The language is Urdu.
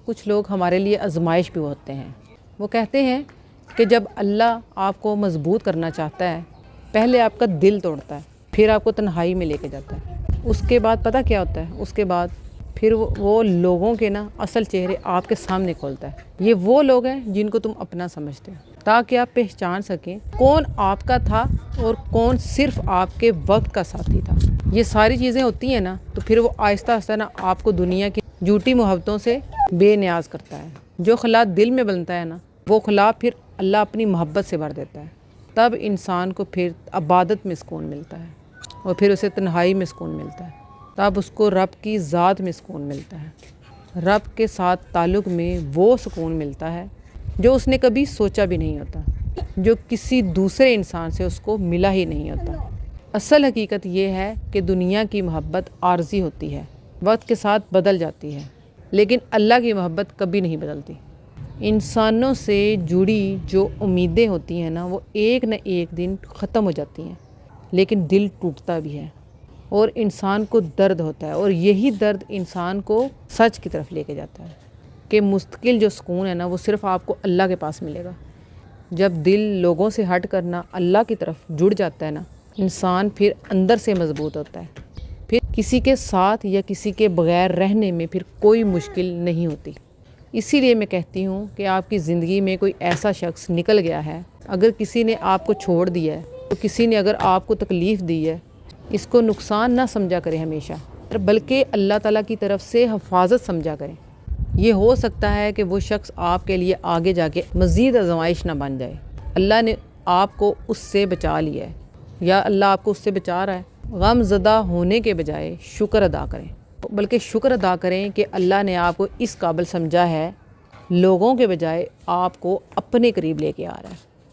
کچھ لوگ ہمارے لیے آزمائش بھی ہوتے ہیں۔ وہ کہتے ہیں کہ جب اللہ آپ کو مضبوط کرنا چاہتا ہے، پہلے آپ کا دل توڑتا ہے، پھر آپ کو تنہائی میں لے کے جاتا ہے۔ اس کے بعد پتہ کیا ہوتا ہے؟ اس کے بعد پھر وہ لوگوں کے اصل چہرے آپ کے سامنے کھولتا ہے۔ یہ وہ لوگ ہیں جن کو تم اپنا سمجھتے ہو، تاکہ آپ پہچان سکیں کون آپ کا تھا اور کون صرف آپ کے وقت کا ساتھی تھا۔ یہ ساری چیزیں ہوتی ہیں تو پھر وہ آہستہ آہستہ آپ کو دنیا کی جھوٹی محبتوں سے بے نیاز کرتا ہے۔ جو خلا دل میں بنتا ہے وہ خلا پھر اللہ اپنی محبت سے بھر دیتا ہے۔ تب انسان کو پھر عبادت میں سکون ملتا ہے، اور پھر اسے تنہائی میں سکون ملتا ہے۔ تب اس کو رب کی ذات میں سکون ملتا ہے۔ رب کے ساتھ تعلق میں وہ سکون ملتا ہے جو اس نے کبھی سوچا بھی نہیں ہوتا، جو کسی دوسرے انسان سے اس کو ملا ہی نہیں ہوتا۔ اصل حقیقت یہ ہے کہ دنیا کی محبت عارضی ہوتی ہے، وقت کے ساتھ بدل جاتی ہے، لیکن اللہ کی محبت کبھی نہیں بدلتی۔ انسانوں سے جڑی جو امیدیں ہوتی ہیں وہ ایک نہ ایک دن ختم ہو جاتی ہیں، لیکن دل ٹوٹتا بھی ہے اور انسان کو درد ہوتا ہے، اور یہی درد انسان کو سچ کی طرف لے کے جاتا ہے کہ مستقل جو سکون ہے وہ صرف آپ کو اللہ کے پاس ملے گا۔ جب دل لوگوں سے ہٹ کرنا اللہ کی طرف جڑ جاتا ہے انسان پھر اندر سے مضبوط ہوتا ہے۔ پھر کسی کے ساتھ یا کسی کے بغیر رہنے میں پھر کوئی مشکل نہیں ہوتی۔ اسی لیے میں کہتی ہوں کہ آپ کی زندگی میں کوئی ایسا شخص نکل گیا ہے، اگر کسی نے آپ کو چھوڑ دیا ہے، تو کسی نے اگر آپ کو تکلیف دی ہے، اس کو نقصان نہ سمجھا کریں ہمیشہ، بلکہ اللہ تعالیٰ کی طرف سے حفاظت سمجھا کریں۔ یہ ہو سکتا ہے کہ وہ شخص آپ کے لیے آگے جا کے مزید آزمائش نہ بن جائے۔ اللہ نے آپ کو اس سے بچا لیا ہے، یا اللہ آپ کو اس سے بچا رہا ہے۔ غم زدہ ہونے کے بجائے شکر ادا کریں، بلکہ شکر ادا کریں کہ اللہ نے آپ کو اس قابل سمجھا ہے، لوگوں کے بجائے آپ کو اپنے قریب لے کے آ رہا ہے۔